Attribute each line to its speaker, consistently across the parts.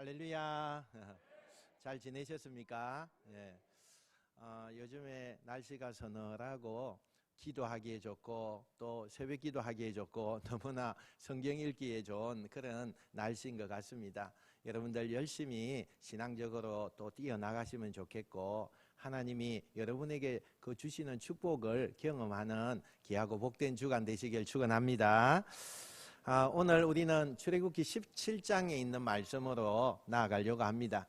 Speaker 1: 할렐루야. 잘 지내셨습니까? 예. 요즘에 날씨가 서늘하고 기도하기에 좋고 또 새벽 기도하기에 좋고 너무나 성경 읽기에 좋은 그런 날씨인 것 같습니다. 여러분들 열심히 신앙적으로 또 뛰어나가시면 좋겠고, 하나님이 여러분에게 그 주시는 축복을 경험하는 귀하고 복된 주간 되시길 축원합니다. 오늘 우리는 출애굽기 17장에 있는 말씀으로 나아가려고 합니다.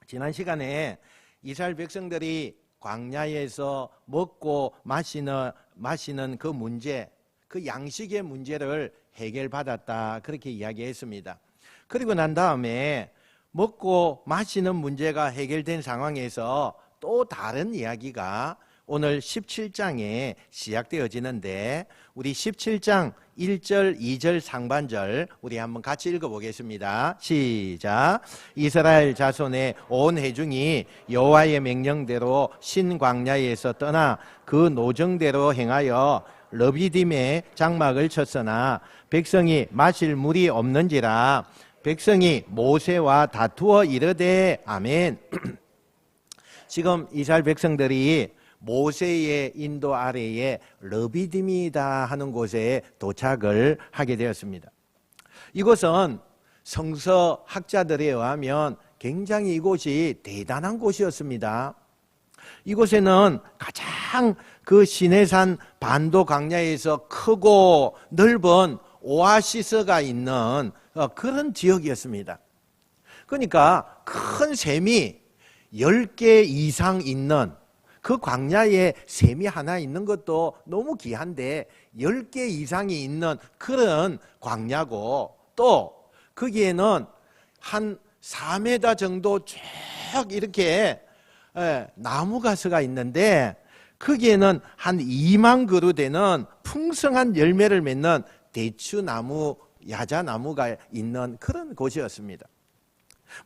Speaker 1: 지난 시간에 이스라엘 백성들이 광야에서 먹고 마시는 그 문제, 그 양식의 문제를 해결받았다, 그렇게 이야기했습니다. 그리고 난 다음에 먹고 마시는 문제가 해결된 상황에서 또 다른 이야기가 오늘 17장에 시작되어지는데, 우리 17장 1절, 2절 상반절 우리 한번 같이 읽어보겠습니다. 시작. 이스라엘 자손의 온 회중이 여호와의 명령대로 신광야에서 떠나 그 노정대로 행하여 르비딤에 장막을 쳤으나 백성이 마실 물이 없는지라 백성이 모세와 다투어 이르되. 아멘. 지금 이스라엘 백성들이 모세의 인도 아래에 르비딤이다 하는 곳에 도착을 하게 되었습니다. 이곳은 성서학자들에 의하면 굉장히 이곳이 대단한 곳이었습니다. 이곳에는 가장 그 시내산 반도 광야에서 크고 넓은 오아시스가 있는 그런 지역이었습니다. 그러니까 큰 샘이 10개 이상 있는, 그 광야에 샘이 하나 있는 것도 너무 귀한데 10개 이상이 있는 그런 광야고, 또 거기에는 한 4m 정도 쭉 이렇게 나무가스가 있는데 거기에는 한 2만 그루 되는 풍성한 열매를 맺는 대추나무, 야자나무가 있는 그런 곳이었습니다.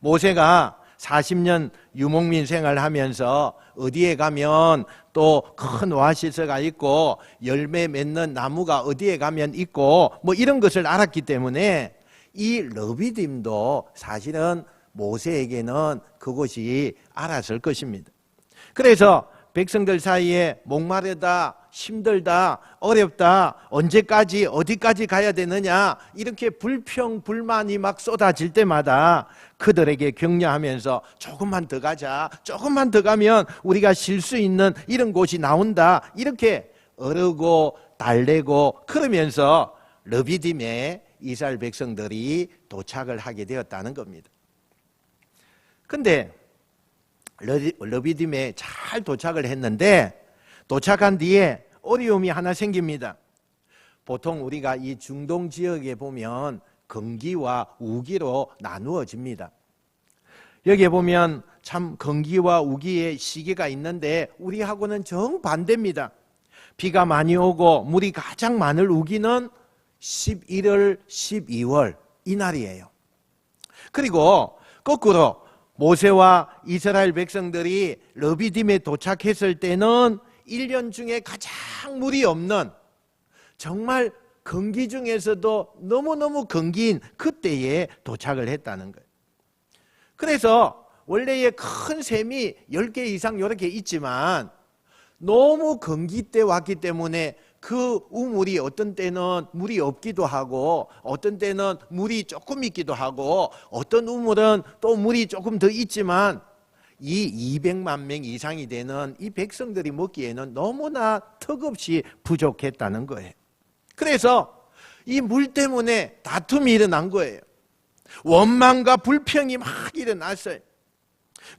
Speaker 1: 모세가 40년 유목민 생활하면서 어디에 가면 또 큰 오아시스가 있고 열매 맺는 나무가 어디에 가면 있고 뭐 이런 것을 알았기 때문에 이 르비딤도 사실은 모세에게는 그곳이 알았을 것입니다. 그래서 백성들 사이에 목마르다, 힘들다, 어렵다, 언제까지 어디까지 가야 되느냐, 이렇게 불평 불만이 막 쏟아질 때마다 그들에게 격려하면서 조금만 더 가자, 조금만 더 가면 우리가 쉴 수 있는 이런 곳이 나온다, 이렇게 어르고 달래고 그러면서 르비딤에 이스라엘 백성들이 도착을 하게 되었다는 겁니다. 근데 르비딤에 잘 도착을 했는데 도착한 뒤에 어려움이 하나 생깁니다. 보통 우리가 이 중동 지역에 보면 건기와 우기로 나누어집니다. 여기에 보면 참 건기와 우기의 시기가 있는데 우리하고는 정반대입니다. 비가 많이 오고 물이 가장 많을 우기는 11월, 12월 이날이에요. 그리고 거꾸로 모세와 이스라엘 백성들이 르비딤에 도착했을 때는 1년 중에 가장 물이 없는, 정말 건기 중에서도 너무너무 건기인 그때에 도착을 했다는 거예요. 그래서 원래의 큰 샘이 10개 이상 이렇게 있지만 너무 건기 때 왔기 때문에 그 우물이 어떤 때는 물이 없기도 하고 어떤 때는 물이 조금 있기도 하고 어떤 우물은 또 물이 조금 더 있지만 이 200만 명 이상이 되는 이 백성들이 먹기에는 너무나 턱없이 부족했다는 거예요. 그래서 이 물 때문에 다툼이 일어난 거예요. 원망과 불평이 막 일어났어요.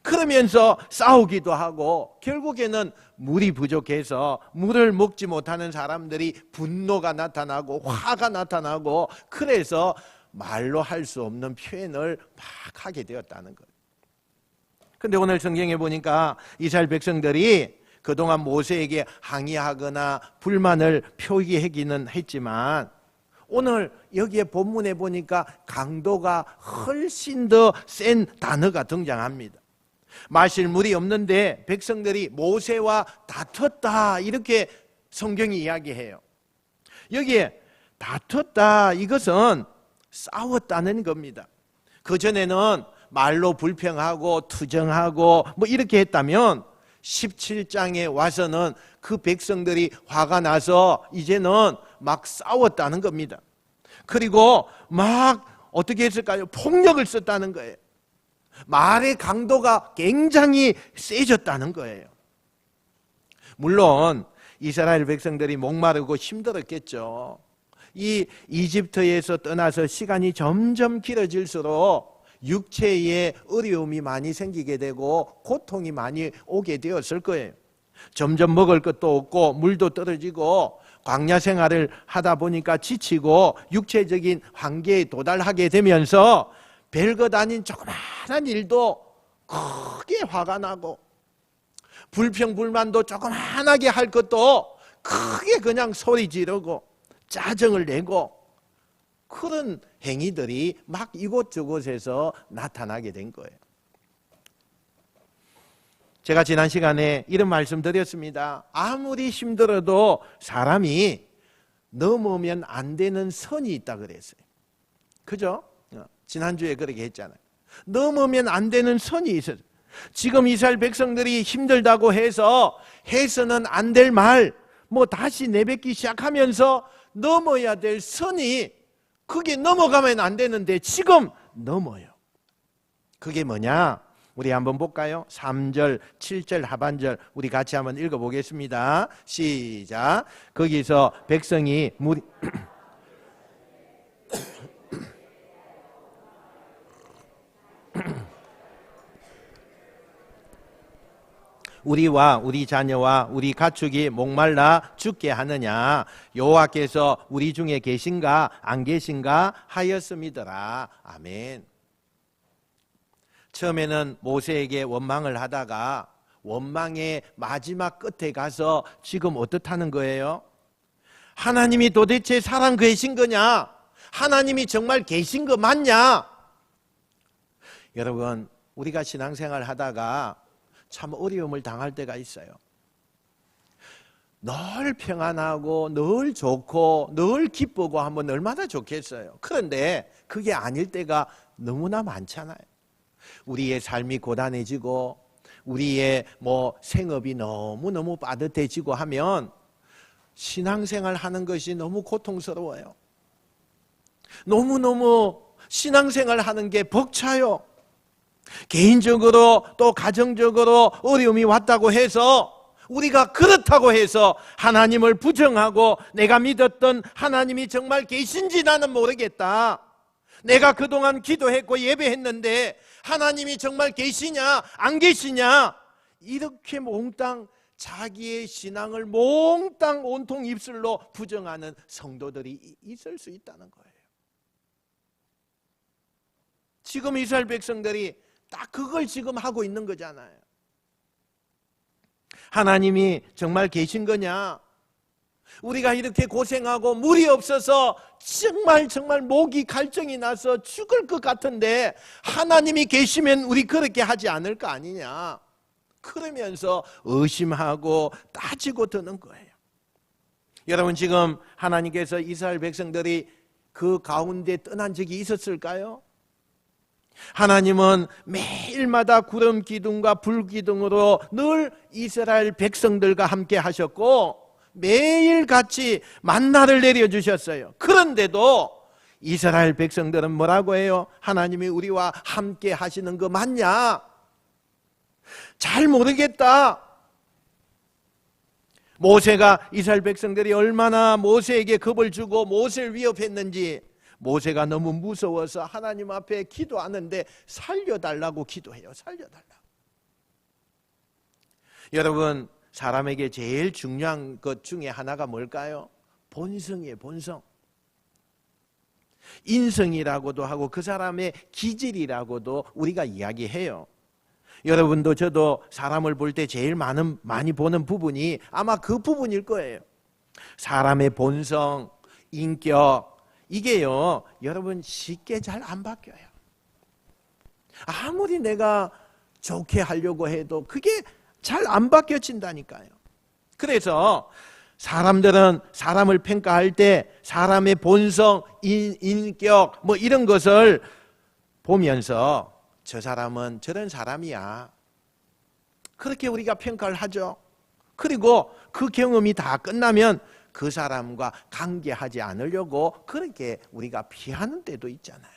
Speaker 1: 그러면서 싸우기도 하고 결국에는 물이 부족해서 물을 먹지 못하는 사람들이 분노가 나타나고 화가 나타나고, 그래서 말로 할 수 없는 표현을 막 하게 되었다는 거예요. 근데 오늘 성경에 보니까 이스라엘 백성들이 그동안 모세에게 항의하거나 불만을 표기하기는 했지만 오늘 여기에 본문에 보니까 강도가 훨씬 더 센 단어가 등장합니다. 마실 물이 없는데 백성들이 모세와 다퉜다, 이렇게 성경이 이야기해요. 여기에 다퉜다, 이것은 싸웠다는 겁니다. 그전에는 말로 불평하고 투정하고 뭐 이렇게 했다면 17장에 와서는 그 백성들이 화가 나서 이제는 막 싸웠다는 겁니다. 그리고 막 어떻게 했을까요? 폭력을 썼다는 거예요. 말의 강도가 굉장히 세졌다는 거예요. 물론 이스라엘 백성들이 목마르고 힘들었겠죠. 이 이집트에서 떠나서 시간이 점점 길어질수록 육체에 어려움이 많이 생기게 되고 고통이 많이 오게 되었을 거예요. 점점 먹을 것도 없고 물도 떨어지고 광야 생활을 하다 보니까 지치고 육체적인 한계에 도달하게 되면서 별것 아닌 조그마한 일도 크게 화가 나고 불평불만도 조그마하게 할 것도 크게 그냥 소리 지르고 짜증을 내고 그런 행위들이 막 이곳저곳에서 나타나게 된 거예요. 제가 지난 시간에 이런 말씀 드렸습니다. 아무리 힘들어도 사람이 넘으면 안 되는 선이 있다 그랬어요. 그죠? 지난주에 그렇게 했잖아요. 넘으면 안 되는 선이 있어요. 지금 이스라엘 백성들이 힘들다고 해서는 안 될 말, 뭐 다시 내뱉기 시작하면서 넘어야 될 선이 그게 넘어가면 안 되는데 지금 넘어요. 그게 뭐냐? 우리 한번 볼까요? 3절, 7절 하반절 우리 같이 한번 읽어보겠습니다. 시작. 거기서 백성이 우리와 우리 자녀와 우리 가축이 목말라 죽게 하느냐? 여호와께서 우리 중에 계신가 안 계신가 하였음이더라. 아멘. 처음에는 모세에게 원망을 하다가 원망의 마지막 끝에 가서 지금 어떻다는 거예요? 하나님이 도대체 살아 계신 거냐? 하나님이 정말 계신 거 맞냐? 여러분, 우리가 신앙생활 하다가 참 어려움을 당할 때가 있어요. 늘 평안하고 늘 좋고 늘 기쁘고 하면 얼마나 좋겠어요. 그런데 그게 아닐 때가 너무나 많잖아요. 우리의 삶이 고단해지고 우리의 생업이 너무너무 빠듯해지고 하면 신앙생활 하는 것이 너무 고통스러워요. 너무너무 신앙생활 하는 게 벅차요. 개인적으로 또 가정적으로 어려움이 왔다고 해서 우리가 그렇다고 해서 하나님을 부정하고 내가 믿었던 하나님이 정말 계신지 나는 모르겠다. 내가 그동안 기도했고 예배했는데 하나님이 정말 계시냐 안 계시냐 이렇게 몽땅 자기의 신앙을 몽땅 온통 입술로 부정하는 성도들이 있을 수 있다는 거예요. 지금 이스라엘 백성들이 딱 그걸 지금 하고 있는 거잖아요. 하나님이 정말 계신 거냐? 우리가 이렇게 고생하고 물이 없어서 정말 목이 갈증이 나서 죽을 것 같은데 하나님이 계시면 우리 그렇게 하지 않을 거 아니냐? 그러면서 의심하고 따지고 드는 거예요. 여러분, 지금 하나님께서 이스라엘 백성들이 그 가운데 떠난 적이 있었을까요? 하나님은 매일마다 구름 기둥과 불 기둥으로 늘 이스라엘 백성들과 함께 하셨고 매일 같이 만나를 내려주셨어요. 그런데도 이스라엘 백성들은 뭐라고 해요? 하나님이 우리와 함께 하시는 거 맞냐? 잘 모르겠다. 모세가 이스라엘 백성들이 얼마나 모세에게 겁을 주고 모세를 위협했는지 모세가 너무 무서워서 하나님 앞에 기도하는데 살려달라고 기도해요. 살려달라고. 여러분, 사람에게 제일 중요한 것 중에 하나가 뭘까요? 본성이에요. 본성. 인성이라고도 하고 그 사람의 기질이라고도 우리가 이야기해요. 여러분도 저도 사람을 볼 때 제일 많이 보는 부분이 아마 그 부분일 거예요. 사람의 본성, 인격, 이게요, 여러분 쉽게 잘 안 바뀌어요. 아무리 내가 좋게 하려고 해도 그게 잘 안 바뀌어진다니까요. 그래서 사람들은 사람을 평가할 때 사람의 본성, 인격 이런 것을 보면서 저 사람은 저런 사람이야. 그렇게 우리가 평가를 하죠. 그리고 그 경험이 다 끝나면 그 사람과 관계하지 않으려고 그렇게 우리가 피하는 때도 있잖아요.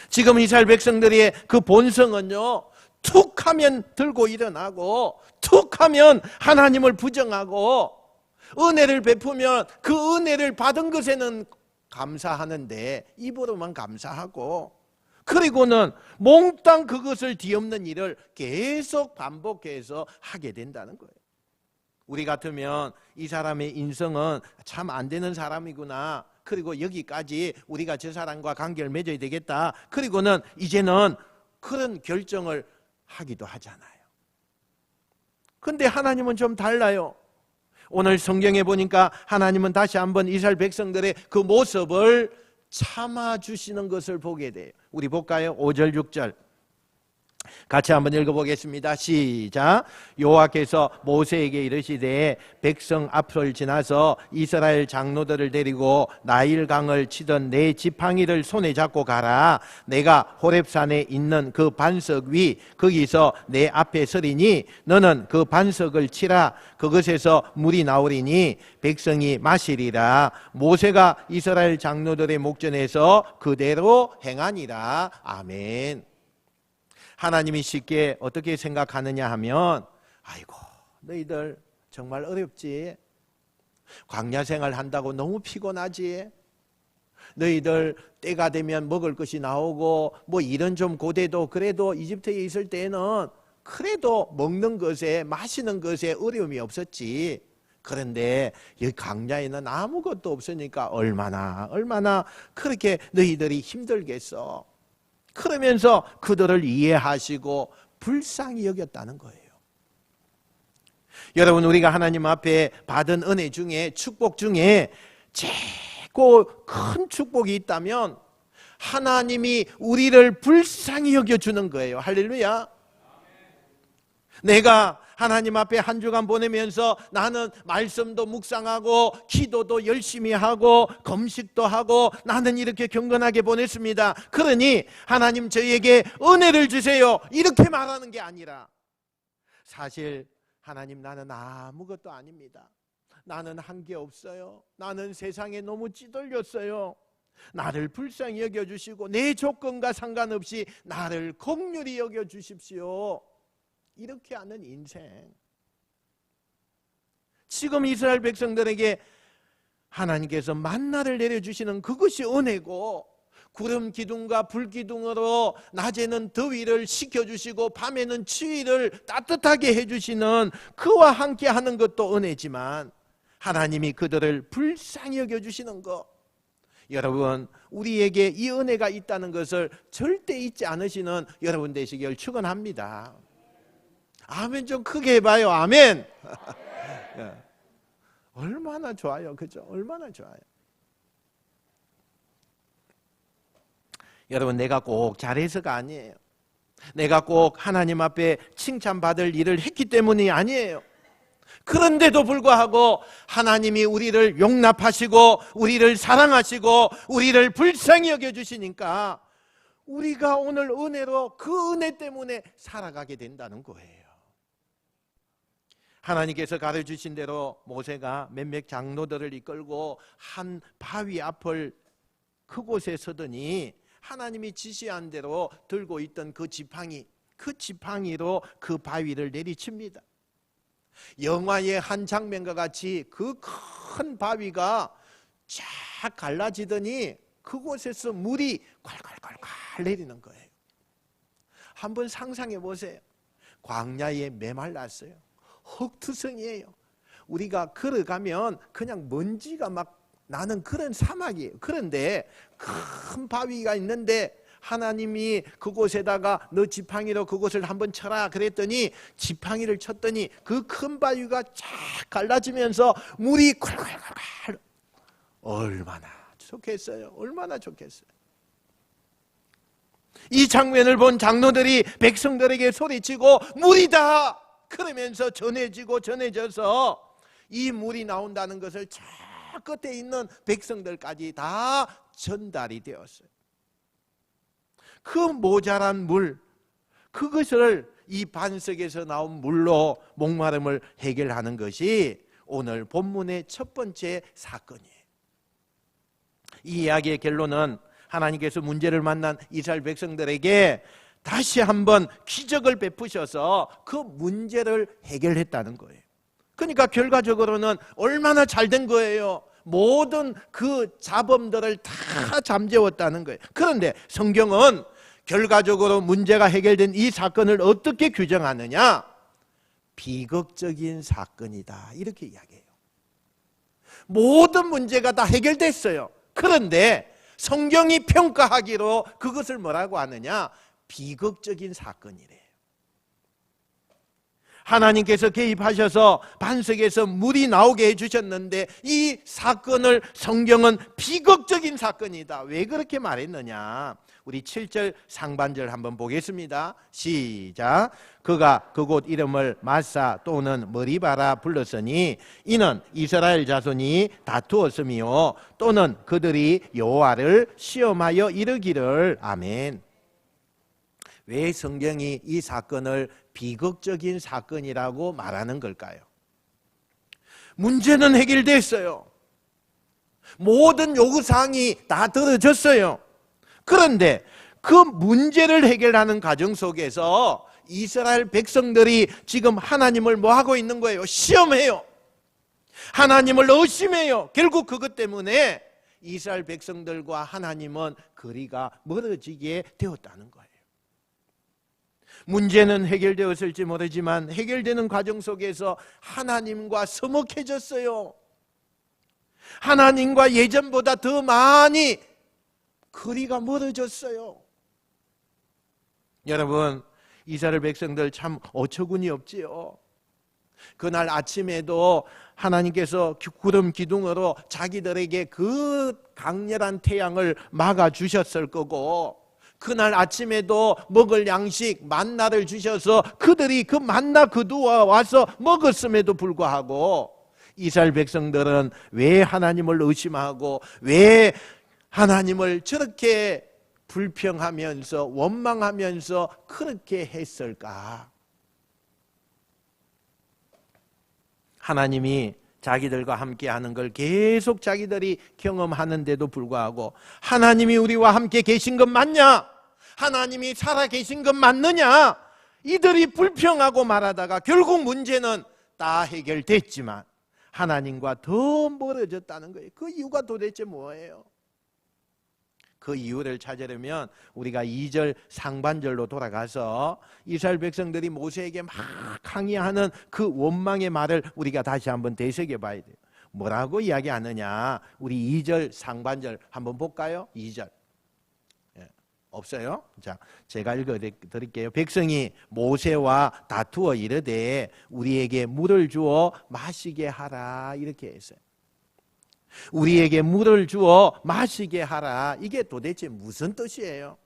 Speaker 1: 지금 이스라엘 백성들의 그 본성은요, 툭 하면 들고 일어나고 툭 하면 하나님을 부정하고 은혜를 베푸면 그 은혜를 받은 것에는 감사하는데 입으로만 감사하고 그리고는 몽땅 그것을 뒤엎는 일을 계속 반복해서 하게 된다는 거예요. 우리 같으면 이 사람의 인성은 참 안 되는 사람이구나. 그리고 여기까지 우리가 저 사람과 관계를 맺어야 되겠다. 그리고는 이제는 그런 결정을 하기도 하잖아요. 근데 하나님은 좀 달라요. 오늘 성경에 보니까 하나님은 다시 한번 이스라엘 백성들의 그 모습을 참아주시는 것을 보게 돼요. 우리 볼까요? 5절 6절 같이 한번 읽어보겠습니다. 시작. 여호와께서 모세에게 이르시되 백성 앞을 지나서 이스라엘 장로들을 데리고 나일강을 치던 내 지팡이를 손에 잡고 가라. 내가 호렙산에 있는 그 반석 위 거기서 내 앞에 서리니 너는 그 반석을 치라. 그것에서 물이 나오리니 백성이 마시리라. 모세가 이스라엘 장로들의 목전에서 그대로 행하니라. 아멘. 하나님이 쉽게 어떻게 생각하느냐 하면 아이고 너희들 정말 어렵지. 광야 생활 한다고 너무 피곤하지. 너희들 때가 되면 먹을 것이 나오고 뭐 일은 좀 고돼도 그래도 이집트에 있을 때는 그래도 먹는 것에 마시는 것에 어려움이 없었지. 그런데 여기 광야에는 아무것도 없으니까 얼마나 그렇게 너희들이 힘들겠어. 그러면서 그들을 이해하시고 불쌍히 여겼다는 거예요. 여러분, 우리가 하나님 앞에 받은 은혜 중에 축복 중에 최고 큰 축복이 있다면 하나님이 우리를 불쌍히 여겨주는 거예요. 할렐루야. 내가 하나님 앞에 한 주간 보내면서 나는 말씀도 묵상하고 기도도 열심히 하고 금식도 하고 나는 이렇게 경건하게 보냈습니다. 그러니 하나님 저희에게 은혜를 주세요 이렇게 말하는 게 아니라 사실 하나님 나는 아무것도 아닙니다. 나는 한 게 없어요. 나는 세상에 너무 찌들렸어요. 나를 불쌍히 여겨주시고 내 조건과 상관없이 나를 긍휼히 여겨주십시오. 이렇게 하는 인생. 지금 이스라엘 백성들에게 하나님께서 만나를 내려주시는 그것이 은혜고 구름 기둥과 불 기둥으로 낮에는 더위를 식혀주시고 밤에는 추위를 따뜻하게 해주시는 그와 함께 하는 것도 은혜지만 하나님이 그들을 불쌍히 여겨주시는 것, 여러분 우리에게 이 은혜가 있다는 것을 절대 잊지 않으시는 여러분 되시길 축원합니다. 아멘 좀 크게 해봐요. 아멘. 얼마나 좋아요. 그죠? 얼마나 좋아요. 여러분 내가 꼭 잘해서가 아니에요. 내가 꼭 하나님 앞에 칭찬받을 일을 했기 때문이 아니에요. 그런데도 불구하고 하나님이 우리를 용납하시고 우리를 사랑하시고 우리를 불쌍히 여겨주시니까 우리가 오늘 은혜로 그 은혜 때문에 살아가게 된다는 거예요. 하나님께서 가르쳐주신 대로 모세가 몇몇 장로들을 이끌고 한 바위 앞을 그곳에 서더니 하나님이 지시한 대로 들고 있던 그 지팡이로 그 바위를 내리칩니다. 영화의 한 장면과 같이 그 큰 바위가 쫙 갈라지더니 그곳에서 물이 콸콸콸콸 내리는 거예요. 한번 상상해 보세요. 광야에 메말랐어요. 흙투성이에요. 우리가 걸어가면 그냥 먼지가 막 나는 그런 사막이에요. 그런데 큰 바위가 있는데 하나님이 그곳에다가 너 지팡이로 그곳을 한번 쳐라 그랬더니 지팡이를 쳤더니 그 큰 바위가 쫙 갈라지면서 물이 콸콸콸. 얼마나 좋겠어요. 얼마나 좋겠어요. 이 장면을 본 장로들이 백성들에게 소리치고 물이다 그러면서 전해져서 이 물이 나온다는 것을 저 끝에 있는 백성들까지 다 전달이 되었어요. 그 모자란 물, 그것을 이 반석에서 나온 물로 목마름을 해결하는 것이 오늘 본문의 첫 번째 사건이에요. 이 이야기의 결론은 하나님께서 문제를 만난 이스라엘 백성들에게 다시 한번 기적을 베푸셔서 그 문제를 해결했다는 거예요. 그러니까 결과적으로는 얼마나 잘된 거예요. 모든 그 자범들을 다 잠재웠다는 거예요. 그런데 성경은 결과적으로 문제가 해결된 이 사건을 어떻게 규정하느냐? 비극적인 사건이다, 이렇게 이야기해요. 모든 문제가 다 해결됐어요. 그런데 성경이 평가하기로 그것을 뭐라고 하느냐? 비극적인 사건이래요. 하나님께서 개입하셔서 반석에서 물이 나오게 해주셨는데 이 사건을 성경은 비극적인 사건이다. 왜 그렇게 말했느냐? 우리 7절 상반절 한번 보겠습니다. 시작. 그가 그곳 이름을 마사 또는 머리바라 불렀으니 이는 이스라엘 자손이 다투었으며 또는 그들이 여호와를 시험하여 이르기를. 아멘. 왜 성경이 이 사건을 비극적인 사건이라고 말하는 걸까요? 문제는 해결됐어요. 모든 요구사항이 다 들어졌어요. 그런데 그 문제를 해결하는 과정 속에서 이스라엘 백성들이 지금 하나님을 뭐 하고 있는 거예요? 시험해요. 하나님을 의심해요. 결국 그것 때문에 이스라엘 백성들과 하나님은 거리가 멀어지게 되었다는 거예요. 문제는 해결되었을지 모르지만 해결되는 과정 속에서 하나님과 서먹해졌어요. 하나님과 예전보다 더 많이 거리가 멀어졌어요. 여러분, 이스라엘 백성들 참 어처구니 없지요. 그날 아침에도 하나님께서 구름 기둥으로 자기들에게 그 강렬한 태양을 막아주셨을 거고, 그날 아침에도 먹을 양식 만나를 주셔서 그들이 그 만나 거두어 와서 먹었음에도 불구하고 이스라엘 백성들은 왜 하나님을 의심하고 왜 하나님을 저렇게 불평하면서 원망하면서 그렇게 했을까? 하나님이 자기들과 함께 하는 걸 계속 자기들이 경험하는데도 불구하고 하나님이 우리와 함께 계신 것 맞냐? 하나님이 살아 계신 것 맞느냐? 이들이 불평하고 말하다가 결국 문제는 다 해결됐지만 하나님과 더 멀어졌다는 거예요. 그 이유가 도대체 뭐예요? 그 이유를 찾으려면 우리가 2절 상반절로 돌아가서 이스라엘 백성들이 모세에게 막 항의하는 그 원망의 말을 우리가 다시 한번 되새겨 봐야 돼요. 뭐라고 이야기하느냐? 우리 2절 상반절 한번 볼까요? 2절. 없어요? 자, 제가 읽어드릴게요. 백성이 모세와 다투어 이르되 우리에게 물을 주어 마시게 하라, 이렇게 했어요. 우리에게 물을 주어 마시게 하라. 이게 도대체 무슨 뜻이에요?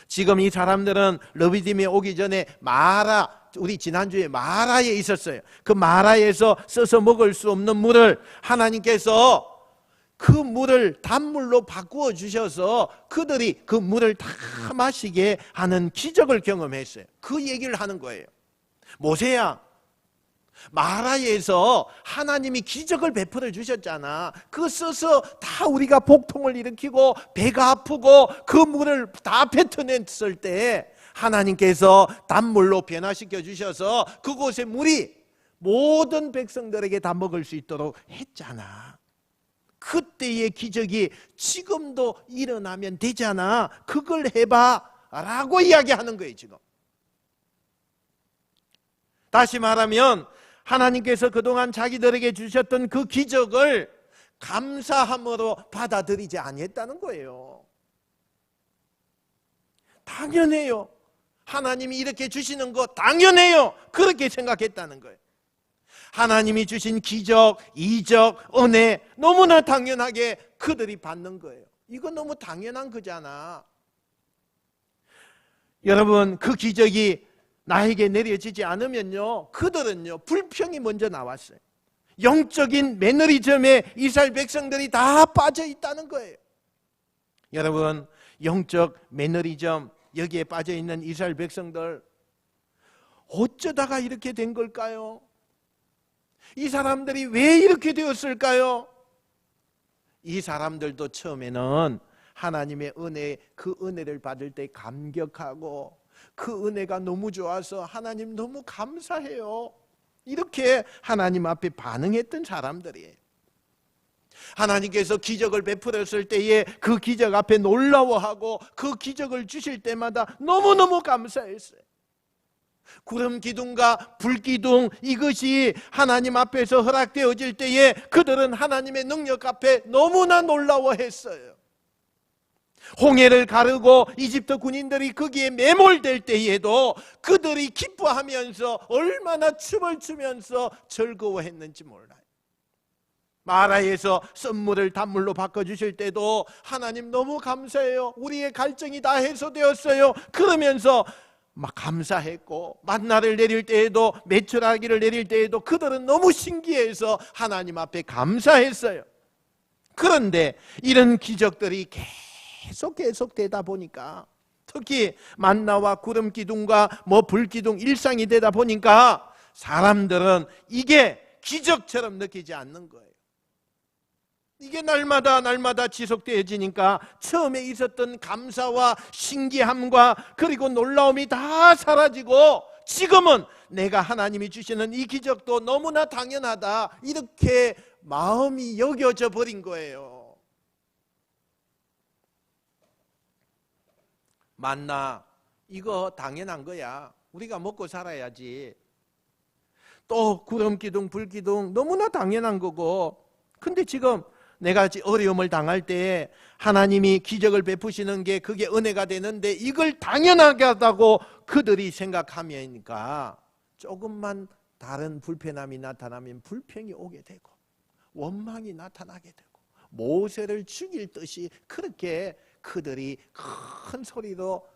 Speaker 1: 지금 이 사람들은 르비딤에 오기 전에 마라, 우리 지난주에 마라에 있었어요. 그 마라에서 써서 먹을 수 없는 물을 하나님께서 그 물을 단물로 바꾸어 주셔서 그들이 그 물을 다 마시게 하는 기적을 경험했어요. 그 얘기를 하는 거예요. 모세야, 마라에서 하나님이 기적을 베풀어 주셨잖아. 그 써서 다 우리가 복통을 일으키고 배가 아프고 그 물을 다 뱉어냈을 때 하나님께서 단물로 변화시켜 주셔서 그곳의 물이 모든 백성들에게 다 먹을 수 있도록 했잖아. 그때의 기적이 지금도 일어나면 되잖아. 그걸 해봐 라고 이야기하는 거예요. 지금 다시 말하면 하나님께서 그동안 자기들에게 주셨던 그 기적을 감사함으로 받아들이지 아니했다는 거예요. 당연해요. 하나님이 이렇게 주시는 거 당연해요. 그렇게 생각했다는 거예요. 하나님이 주신 기적, 이적, 은혜 너무나 당연하게 그들이 받는 거예요. 이거 너무 당연한 거잖아. 여러분, 그 기적이 나에게 내려지지 않으면요, 그들은요 불평이 먼저 나왔어요. 영적인 매너리즘에 이스라엘 백성들이 다 빠져 있다는 거예요. 여러분, 영적 매너리즘, 여기에 빠져있는 이스라엘 백성들, 어쩌다가 이렇게 된 걸까요? 이 사람들이 왜 이렇게 되었을까요? 이 사람들도 처음에는 하나님의 은혜, 그 은혜를 받을 때 감격하고 그 은혜가 너무 좋아서 하나님 너무 감사해요, 이렇게 하나님 앞에 반응했던 사람들이에요. 하나님께서 기적을 베풀었을 때에 그 기적 앞에 놀라워하고 그 기적을 주실 때마다 너무너무 감사했어요. 구름 기둥과 불 기둥, 이것이 하나님 앞에서 허락되어질 때에 그들은 하나님의 능력 앞에 너무나 놀라워했어요. 홍해를 가르고 이집트 군인들이 거기에 매몰될 때에도 그들이 기뻐하면서 얼마나 춤을 추면서 즐거워했는지 몰라요. 마라에서 썬물을 단물로 바꿔주실 때도 하나님 너무 감사해요, 우리의 갈증이 다 해소되었어요, 그러면서 막 감사했고, 만나를 내릴 때에도, 메추라기를 내릴 때에도 그들은 너무 신기해서 하나님 앞에 감사했어요. 그런데 이런 기적들이 계속 되다 보니까, 특히 만나와 구름 기둥과 불 기둥 일상이 되다 보니까 사람들은 이게 기적처럼 느끼지 않는 거예요. 이게 날마다 지속되어지니까 처음에 있었던 감사와 신기함과 그리고 놀라움이 다 사라지고, 지금은 내가 하나님이 주시는 이 기적도 너무나 당연하다, 이렇게 마음이 여겨져 버린 거예요. 만나, 이거 당연한 거야, 우리가 먹고 살아야지. 또 구름 기둥, 불 기둥 너무나 당연한 거고, 근데 지금 내가 어려움을 당할 때 하나님이 기적을 베푸시는 게 그게 은혜가 되는데, 이걸 당연하게 하다고 그들이 생각하니까 조금만 다른 불편함이 나타나면 불평이 오게 되고 원망이 나타나게 되고, 모세를 죽일 듯이 그렇게 그들이 큰 소리로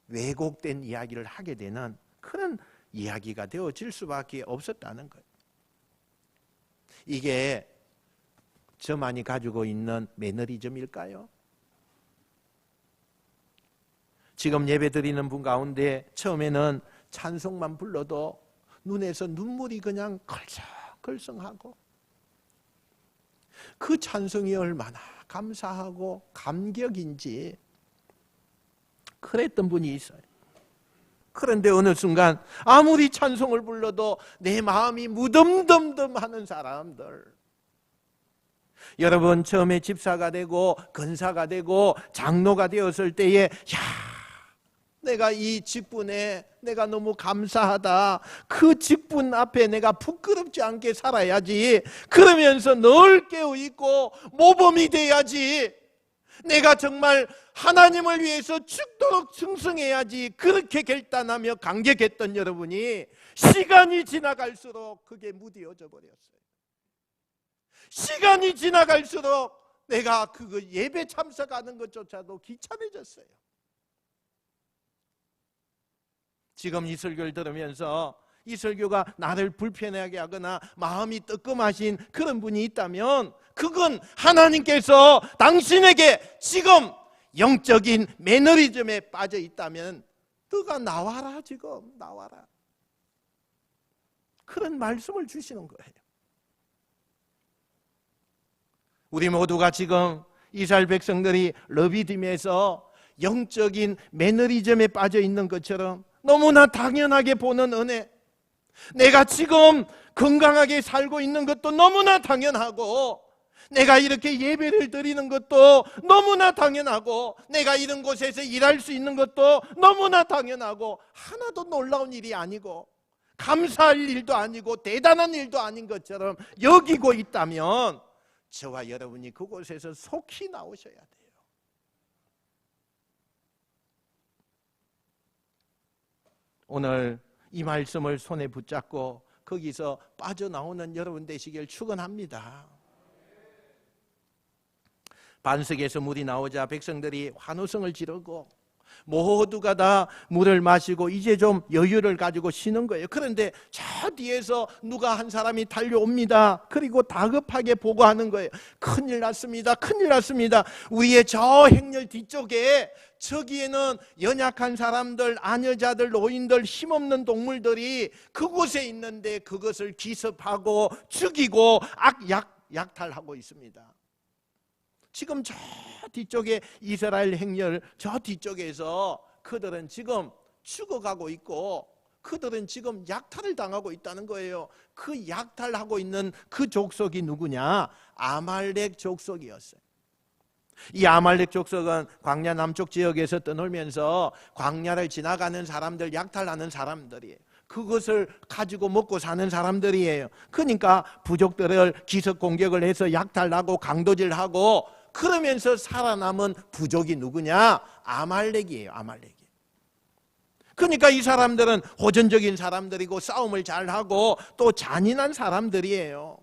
Speaker 1: 왜곡된 이야기를 하게 되는 그런 이야기가 되어질 수밖에 없었다는 거예요. 이게 저만이 가지고 있는 매너리즘일까요? 지금 예배 드리는 분 가운데 처음에는 찬송만 불러도 눈에서 눈물이 그냥 걸성걸성하고, 그 찬송이 얼마나 감사하고 감격인지 그랬던 분이 있어요. 그런데 어느 순간 아무리 찬송을 불러도 내 마음이 무덤덤덤하는 사람들, 여러분 처음에 집사가 되고 권사가 되고 장로가 되었을 때에, 내가 이 직분에 내가 너무 감사하다, 그 직분 앞에 내가 부끄럽지 않게 살아야지, 그러면서 늘 깨어있고 모범이 돼야지, 내가 정말 하나님을 위해서 죽도록 충성해야지, 그렇게 결단하며 감격했던 여러분이 시간이 지나갈수록 그게 무뎌져 버렸어요. 시간이 지나갈수록 내가 그거 예배 참석하는 것조차도 귀찮아졌어요. 지금 이 설교를 들으면서 이 설교가 나를 불편하게 하거나 마음이 뜨끔하신 그런 분이 있다면, 그건 하나님께서 당신에게 지금 영적인 매너리즘에 빠져 있다면 너가 나와라, 지금 나와라, 그런 말씀을 주시는 거예요. 우리 모두가 지금 이스라엘 백성들이 르비딤에서 영적인 매너리즘에 빠져 있는 것처럼 너무나 당연하게 보는 은혜, 내가 지금 건강하게 살고 있는 것도 너무나 당연하고, 내가 이렇게 예배를 드리는 것도 너무나 당연하고, 내가 이런 곳에서 일할 수 있는 것도 너무나 당연하고, 하나도 놀라운 일이 아니고 감사할 일도 아니고 대단한 일도 아닌 것처럼 여기고 있다면, 저와 여러분이 그곳에서 속히 나오셔야 돼요. 오늘 이 말씀을 손에 붙잡고 거기서 빠져나오는 여러분 되시길 축원합니다. 반석에서 물이 나오자 백성들이 환호성을 지르고 모두가 다 물을 마시고 이제 좀 여유를 가지고 쉬는 거예요. 그런데 저 뒤에서 누가 한 사람이 달려옵니다. 그리고 다급하게 보고하는 거예요. 큰일 났습니다. 큰일 났습니다. 우리의 저 행렬 뒤쪽에 저기에는 연약한 사람들, 아녀자들, 노인들, 힘없는 동물들이 그곳에 있는데 그것을 기습하고 죽이고 약탈하고 있습니다. 지금 저 뒤쪽에 이스라엘 행렬 저 뒤쪽에서 그들은 지금 죽어가고 있고 그들은 지금 약탈을 당하고 있다는 거예요. 그 약탈하고 있는 그 족속이 누구냐? 아말렉 족속이었어요. 이 아말렉 족속은 광야 남쪽 지역에서 떠놀면서 광야를 지나가는 사람들, 약탈하는 사람들이에요. 그것을 가지고 먹고 사는 사람들이에요. 그러니까 부족들을 기습 공격을 해서 약탈하고 강도질하고 그러면서 살아남은 부족이 누구냐? 아말렉이에요. 아말렉이. 그러니까 이 사람들은 호전적인 사람들이고 싸움을 잘하고 또 잔인한 사람들이에요.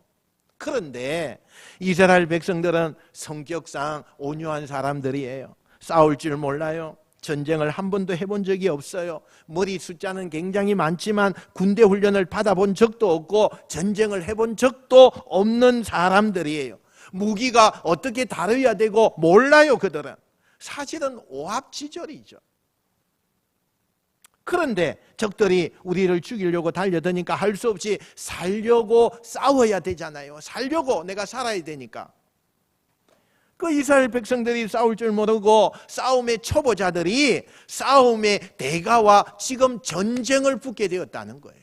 Speaker 1: 그런데 이스라엘 백성들은 성격상 온유한 사람들이에요. 싸울 줄 몰라요. 전쟁을 한 번도 해본 적이 없어요. 머리 숫자는 굉장히 많지만 군대 훈련을 받아본 적도 없고 전쟁을 해본 적도 없는 사람들이에요. 무기가 어떻게 다뤄야 되고 몰라요. 그들은 사실은 오합지졸이죠. 그런데 적들이 우리를 죽이려고 달려드니까 할 수 없이 살려고 싸워야 되잖아요. 살려고 내가 살아야 되니까. 그 이스라엘 백성들이 싸울 줄 모르고 싸움의 초보자들이 싸움의 대가와 지금 전쟁을 붙게 되었다는 거예요.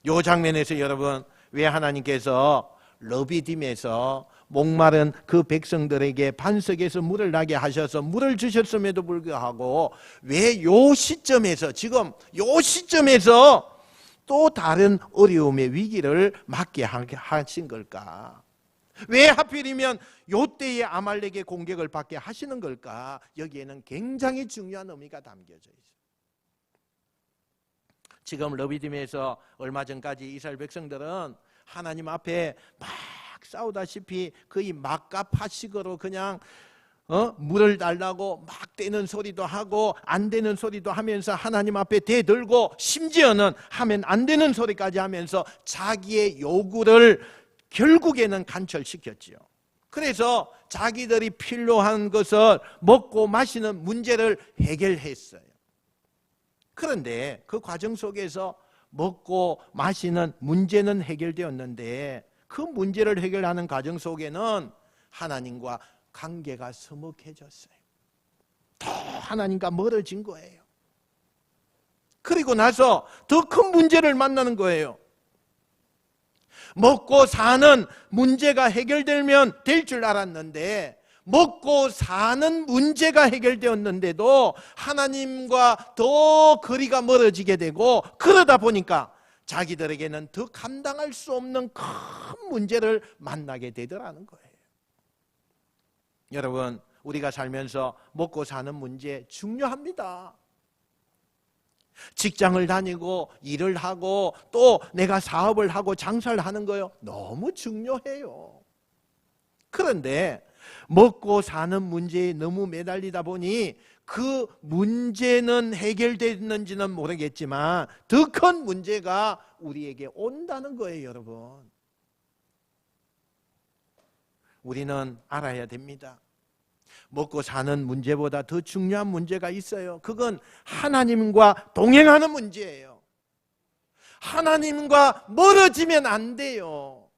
Speaker 1: 이 장면에서 여러분 왜 하나님께서 러비딤에서 목마른 그 백성들에게 반석에서 물을 나게 하셔서 물을 주셨음에도 불구하고 왜 요 시점에서 지금 요 시점에서 또 다른 어려움의 위기를 맞게 하신 걸까? 왜 하필이면 요 때에 아말렉의 공격을 받게 하시는 걸까? 여기에는 굉장히 중요한 의미가 담겨져 있어요. 지금 러비딤에서 얼마 전까지 이스라엘 백성들은 하나님 앞에 막 싸우다시피 거의 막가파식으로 그냥 물을 달라고 막 떼는 소리도 하고 안 되는 소리도 하면서 하나님 앞에 대들고 심지어는 하면 안 되는 소리까지 하면서 자기의 요구를 결국에는 간철시켰지요. 그래서 자기들이 필요한 것을 먹고 마시는 문제를 해결했어요. 그런데 그 과정 속에서 먹고 마시는 문제는 해결되었는데 그 문제를 해결하는 과정 속에는 하나님과 관계가 서먹해졌어요. 더 하나님과 멀어진 거예요. 그리고 나서 더 큰 문제를 만나는 거예요. 먹고 사는 문제가 해결되면 될 줄 알았는데 먹고 사는 문제가 해결되었는데도 하나님과 더 거리가 멀어지게 되고 그러다 보니까 자기들에게는 더 감당할 수 없는 큰 문제를 만나게 되더라는 거예요. 여러분, 우리가 살면서 먹고 사는 문제 중요합니다. 직장을 다니고 일을 하고 또 내가 사업을 하고 장사를 하는 거요. 너무 중요해요. 그런데 먹고 사는 문제에 너무 매달리다 보니 그 문제는 해결됐는지는 모르겠지만 더 큰 문제가 우리에게 온다는 거예요, 여러분. 우리는 알아야 됩니다. 먹고 사는 문제보다 더 중요한 문제가 있어요. 그건 하나님과 동행하는 문제예요. 하나님과 멀어지면 안 돼요.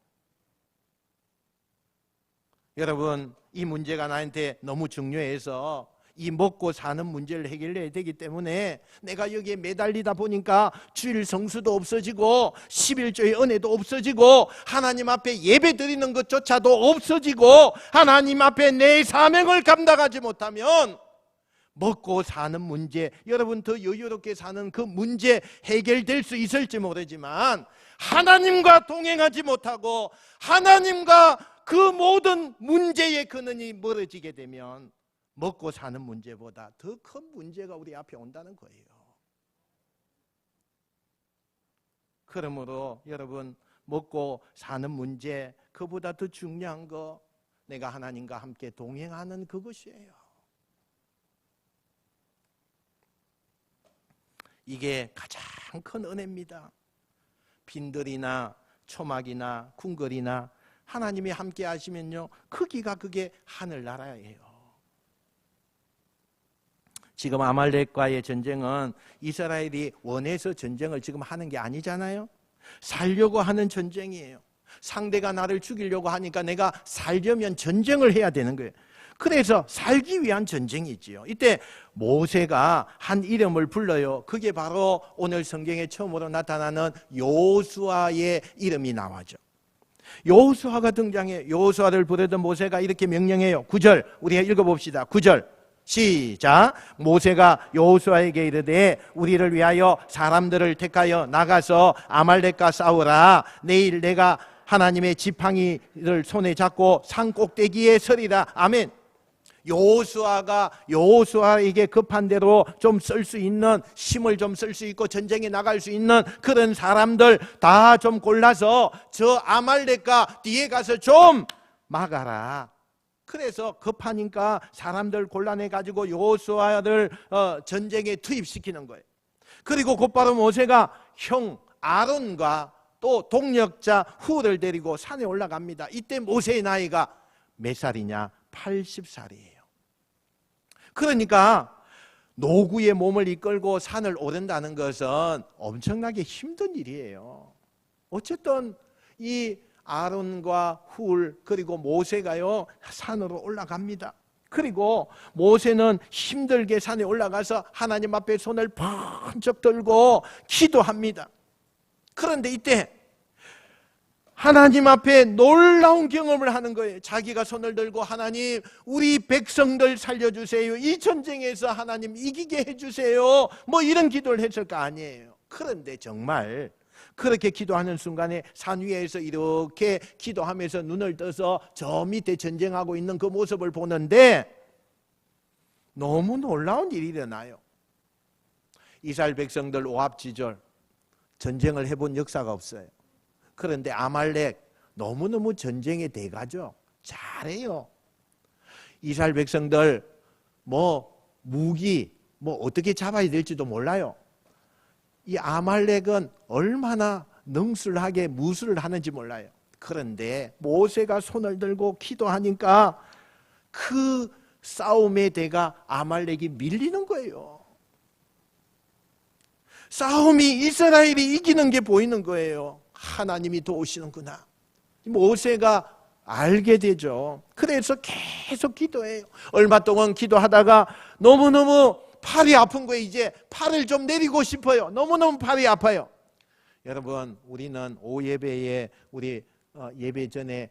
Speaker 1: 여러분, 이 문제가 나한테 너무 중요해서 이 먹고 사는 문제를 해결해야 되기 때문에 내가 여기에 매달리다 보니까 주일 성수도 없어지고 11조의 은혜도 없어지고 하나님 앞에 예배 드리는 것조차도 없어지고 하나님 앞에 내 사명을 감당하지 못하면 먹고 사는 문제, 여러분 더 여유롭게 사는 그 문제 해결될 수 있을지 모르지만 하나님과 동행하지 못하고 하나님과 그 모든 문제의 근원이 멀어지게 되면 먹고 사는 문제보다 더 큰 문제가 우리 앞에 온다는 거예요. 그러므로 여러분, 먹고 사는 문제, 그보다 더 중요한 거 내가 하나님과 함께 동행하는 그것이에요. 이게 가장 큰 은혜입니다. 빈들이나 초막이나 궁궐이나 하나님이 함께 하시면요, 크기가 그게 하늘나라예요. 지금 아말렉과의 전쟁은 이스라엘이 원해서 전쟁을 지금 하는 게 아니잖아요. 살려고 하는 전쟁이에요. 상대가 나를 죽이려고 하니까 내가 살려면 전쟁을 해야 되는 거예요. 그래서 살기 위한 전쟁이지요. 이때 모세가 한 이름을 불러요. 그게 바로 오늘 성경에 처음으로 나타나는 여호수아의 이름이 나와죠. 여호수아가 등장해요. 여호수아를 부르던 모세가 이렇게 명령해요. 9절 우리가 읽어봅시다. 9절 시작. 모세가 여호수아에게 이르되 우리를 위하여 사람들을 택하여 나가서 아말렉과 싸우라. 내일 내가 하나님의 지팡이를 손에 잡고 산 꼭대기에 서리라. 아멘. 여호수아가 여호수아에게 급한 대로 좀 쓸 수 있는 힘을 좀 쓸 수 있고 전쟁에 나갈 수 있는 그런 사람들 다 좀 골라서 저 아말렉과 뒤에 가서 좀 막아라. 그래서 급하니까 사람들 골라내 가지고 여호수아를 전쟁에 투입시키는 거예요. 그리고 곧바로 모세가 형 아론과 또 동력자 훌을 데리고 산에 올라갑니다. 이때 모세의 나이가 몇 살이냐? 80살이에요. 그러니까 노구의 몸을 이끌고 산을 오른다는 것은 엄청나게 힘든 일이에요. 어쨌든 이 아론과 훌 그리고 모세가요 산으로 올라갑니다. 그리고 모세는 힘들게 산에 올라가서 하나님 앞에 손을 번쩍 들고 기도합니다. 그런데 이때 하나님 앞에 놀라운 경험을 하는 거예요. 자기가 손을 들고 하나님 우리 백성들 살려주세요. 이 전쟁에서 하나님 이기게 해주세요. 뭐 이런 기도를 했을 거 아니에요. 그런데 정말 그렇게 기도하는 순간에 산 위에서 이렇게 기도하면서 눈을 떠서 저 밑에 전쟁하고 있는 그 모습을 보는데 너무 놀라운 일이 일어나요. 이스라엘 백성들 오합지졸 전쟁을 해본 역사가 없어요. 그런데 아말렉 너무너무 전쟁의 대가죠. 잘해요. 이스라엘 백성들 무기 어떻게 잡아야 될지도 몰라요. 이 아말렉은 얼마나 능술하게 무술을 하는지 몰라요. 그런데 모세가 손을 들고 기도하니까 그 싸움의 대가 아말렉이 밀리는 거예요. 싸움이 이스라엘이 이기는 게 보이는 거예요. 하나님이 도우시는구나. 모세가 알게 되죠. 그래서 계속 기도해요. 얼마 동안 기도하다가 너무너무 팔이 아픈 거예요. 이제 팔을 좀 내리고 싶어요. 너무너무 팔이 아파요. 여러분 우리는 오예배에 우리 예배 전에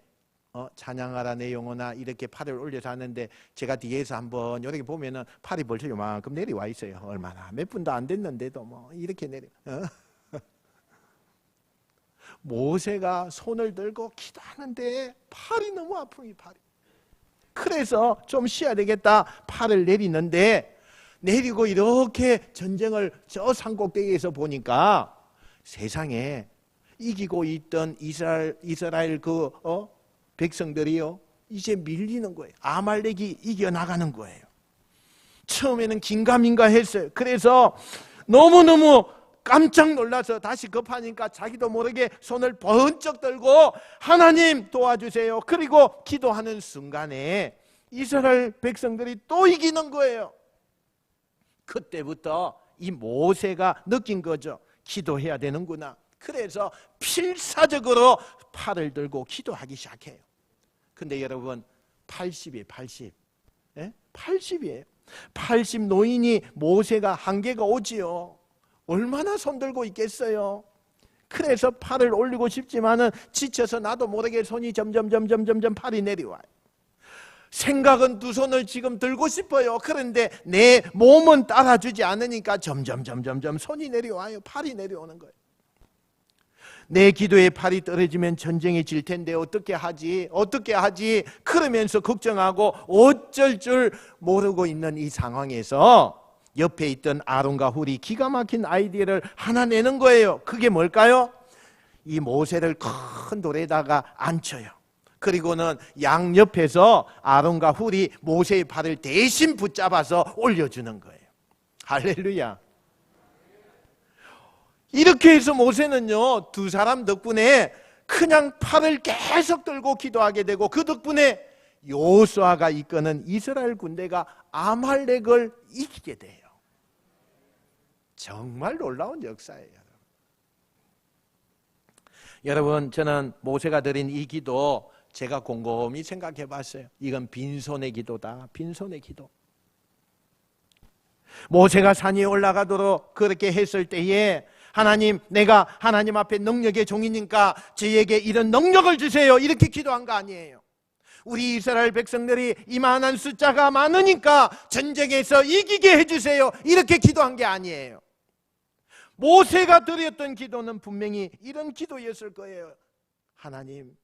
Speaker 1: 찬양하라 내 영혼아 이렇게 팔을 올려서 하는데 제가 뒤에서 한번 이렇게 보면은 팔이 벌써 요만큼 내려와 있어요. 얼마나 몇 분도 안 됐는데도 이렇게 내려. 모세가 손을 들고 기도하는데 팔이 너무 아픈 이 팔이. 그래서 좀 쉬어야 되겠다. 팔을 내리는데 내리고 이렇게 전쟁을 저 산꼭대기에서 보니까 세상에 이기고 있던 이스라엘 그 백성들이요 이제 밀리는 거예요. 아말렉이 이겨나가는 거예요. 처음에는 긴가민가 했어요. 그래서 너무너무 깜짝 놀라서 다시 급하니까 자기도 모르게 손을 번쩍 들고 하나님 도와주세요. 그리고 기도하는 순간에 이스라엘 백성들이 또 이기는 거예요. 그때부터 이 모세가 느낀 거죠. 기도해야 되는구나. 그래서 필사적으로 팔을 들고 기도하기 시작해요. 근데 여러분 80이에요. 80. 80이에요. 80 노인이 모세가 한계가 오지요. 얼마나 손들고 있겠어요. 그래서 팔을 올리고 싶지만은 지쳐서 나도 모르게 손이 점점 팔이 내려와요. 생각은 두 손을 지금 들고 싶어요. 그런데 내 몸은 따라주지 않으니까 점점 손이 내려와요. 팔이 내려오는 거예요. 내 기도에 팔이 떨어지면 전쟁이 질 텐데 어떻게 하지 그러면서 걱정하고 어쩔 줄 모르고 있는 이 상황에서 옆에 있던 아론과 훌이 기가 막힌 아이디어를 하나 내는 거예요. 그게 뭘까요? 이 모세를 큰 돌에다가 앉혀요. 그리고는 양옆에서 아론과 훌이 모세의 팔을 대신 붙잡아서 올려주는 거예요. 할렐루야. 이렇게 해서 모세는요, 두 사람 덕분에 그냥 팔을 계속 들고 기도하게 되고, 그 덕분에 여호수아가 이끄는 이스라엘 군대가 아말렉을 이기게 돼요. 정말 놀라운 역사예요. 여러분, 저는 모세가 드린 이 기도 제가 곰곰이 생각해 봤어요. 이건 빈손의 기도다. 빈손의 기도. 모세가 산에 올라가도록 그렇게 했을 때에 하나님, 내가 하나님 앞에 능력의 종이니까 저에게 이런 능력을 주세요, 이렇게 기도한 거 아니에요. 우리 이스라엘 백성들이 이만한 숫자가 많으니까 전쟁에서 이기게 해주세요, 이렇게 기도한 게 아니에요. 모세가 드렸던 기도는 분명히 이런 기도였을 거예요. 하나님,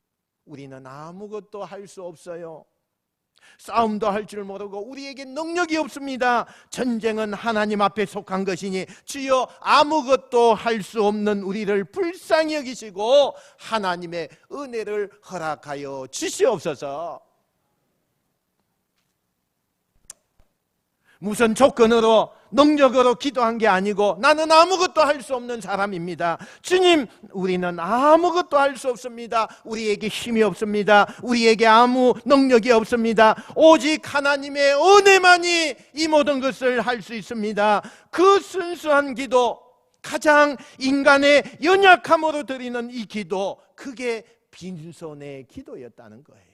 Speaker 1: 우리는 아무것도 할 수 없어요. 싸움도 할 줄 모르고 우리에게 능력이 없습니다. 전쟁은 하나님 앞에 속한 것이니 주여 아무것도 할 수 없는 우리를 불쌍히 여기시고 하나님의 은혜를 허락하여 주시옵소서. 무슨 조건으로, 능력으로 기도한 게 아니고 나는 아무것도 할 수 없는 사람입니다. 주님, 우리는 아무것도 할 수 없습니다. 우리에게 힘이 없습니다. 우리에게 아무 능력이 없습니다. 오직 하나님의 은혜만이 이 모든 것을 할 수 있습니다. 그 순수한 기도, 가장 인간의 연약함으로 드리는 이 기도, 그게 빈손의 기도였다는 거예요.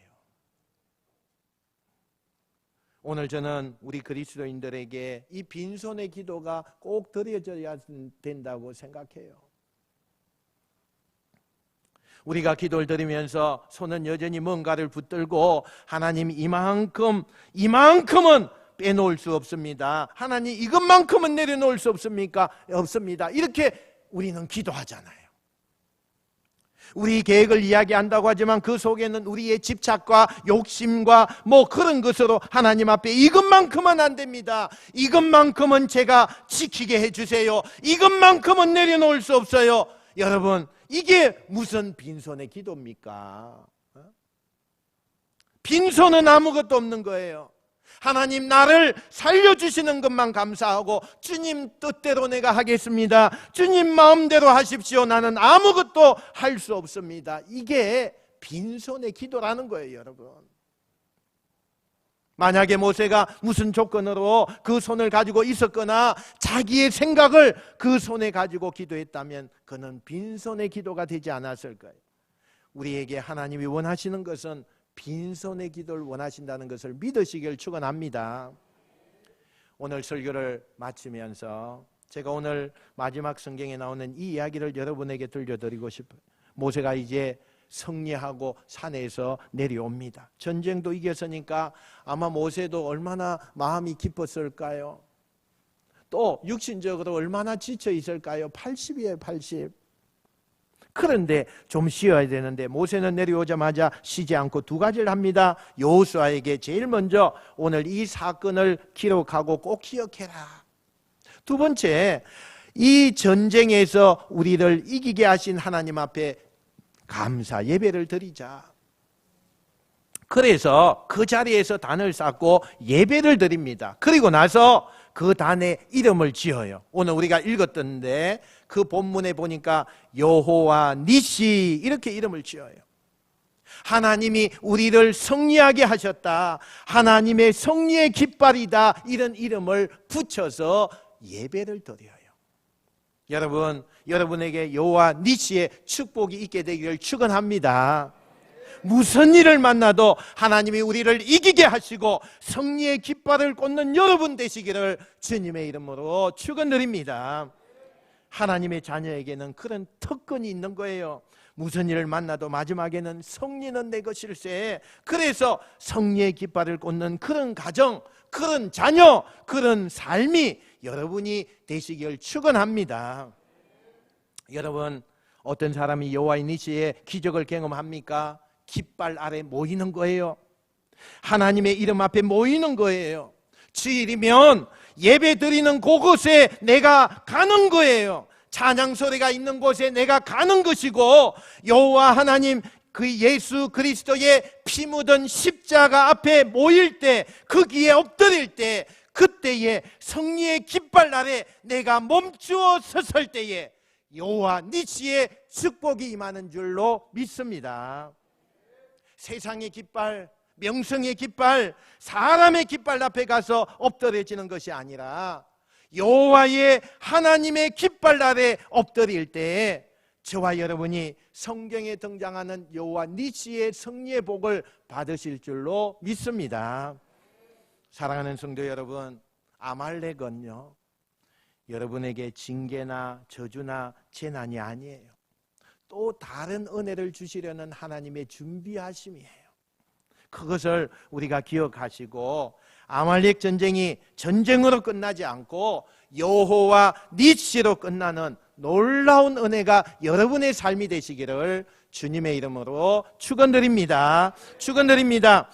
Speaker 1: 오늘 저는 우리 그리스도인들에게 이 빈손의 기도가 꼭 드려져야 된다고 생각해요. 우리가 기도를 드리면서 손은 여전히 뭔가를 붙들고 하나님, 이만큼은 빼놓을 수 없습니다. 하나님, 이것만큼은 내려놓을 수 없습니까? 없습니다. 이렇게 우리는 기도하잖아요. 우리 계획을 이야기한다고 하지만 그 속에는 우리의 집착과 욕심과 그런 것으로 하나님 앞에 이것만큼은 안 됩니다. 이것만큼은 제가 지키게 해주세요. 이것만큼은 내려놓을 수 없어요. 여러분, 이게 무슨 빈손의 기도입니까? 빈손은 아무것도 없는 거예요. 하나님, 나를 살려주시는 것만 감사하고 주님 뜻대로 내가 하겠습니다. 주님 마음대로 하십시오. 나는 아무것도 할 수 없습니다. 이게 빈손의 기도라는 거예요, 여러분. 만약에 모세가 무슨 조건으로 그 손을 가지고 있었거나 자기의 생각을 그 손에 가지고 기도했다면 그는 빈손의 기도가 되지 않았을 거예요. 우리에게 하나님이 원하시는 것은 빈손의 기도를 원하신다는 것을 믿으시길 축원합니다. 오늘 설교를 마치면서 제가 오늘 마지막 성경에 나오는 이 이야기를 여러분에게 들려드리고 싶어요. 모세가 이제 승리하고 산에서 내려옵니다. 전쟁도 이겼으니까 아마 모세도 얼마나 마음이 기뻤을까요? 또 육신적으로 얼마나 지쳐 있을까요? 80이에요, 80. 그런데 좀 쉬어야 되는데 모세는 내려오자마자 쉬지 않고 두 가지를 합니다. 여호수아에게 제일 먼저 오늘 이 사건을 기록하고 꼭 기억해라. 두 번째, 이 전쟁에서 우리를 이기게 하신 하나님 앞에 감사 예배를 드리자. 그래서 그 자리에서 단을 쌓고 예배를 드립니다. 그리고 나서 그 단에 이름을 지어요. 오늘 우리가 읽었던데 그 본문에 보니까 여호와 니시 이렇게 이름을 지어요. 하나님이 우리를 승리하게 하셨다, 하나님의 승리의 깃발이다, 이런 이름을 붙여서 예배를 드려요. 여러분, 여러분에게 여호와 니시의 축복이 있게 되기를 축원합니다. 무슨 일을 만나도 하나님이 우리를 이기게 하시고 승리의 깃발을 꽂는 여러분 되시기를 주님의 이름으로 축원드립니다. 하나님의 자녀에게는 그런 특권이 있는 거예요. 무슨 일을 만나도 마지막에는 승리는 내 것일세. 그래서 승리의 깃발을 꽂는 그런 가정, 그런 자녀, 그런 삶이 여러분이 되시길 축원합니다. 여러분, 어떤 사람이 여호와 니시의 기적을 경험합니까? 깃발 아래 모이는 거예요. 하나님의 이름 앞에 모이는 거예요. 주일이면 예배 드리는 그곳에 내가 가는 거예요. 찬양 소리가 있는 곳에 내가 가는 것이고, 여호와 하나님 그 예수 그리스도의 피 묻은 십자가 앞에 모일 때, 거기에 엎드릴 때, 그때에 승리의 깃발 아래 내가 멈추어 섰을 때에 여호와 니시의 축복이 임하는 줄로 믿습니다. 세상의 깃발, 명성의 깃발, 사람의 깃발 앞에 가서 엎드려지는 것이 아니라 여호와의 하나님의 깃발 아래 엎드릴 때 저와 여러분이 성경에 등장하는 여호와 니시의 승리의 복을 받으실 줄로 믿습니다. 사랑하는 성도 여러분, 아말렉은요 여러분에게 징계나 저주나 재난이 아니에요. 또 다른 은혜를 주시려는 하나님의 준비하심이에요. 그것을 우리가 기억하시고 아말렉 전쟁이 전쟁으로 끝나지 않고 여호와 니시로 끝나는 놀라운 은혜가 여러분의 삶이 되시기를 주님의 이름으로 축원드립니다. 축원드립니다.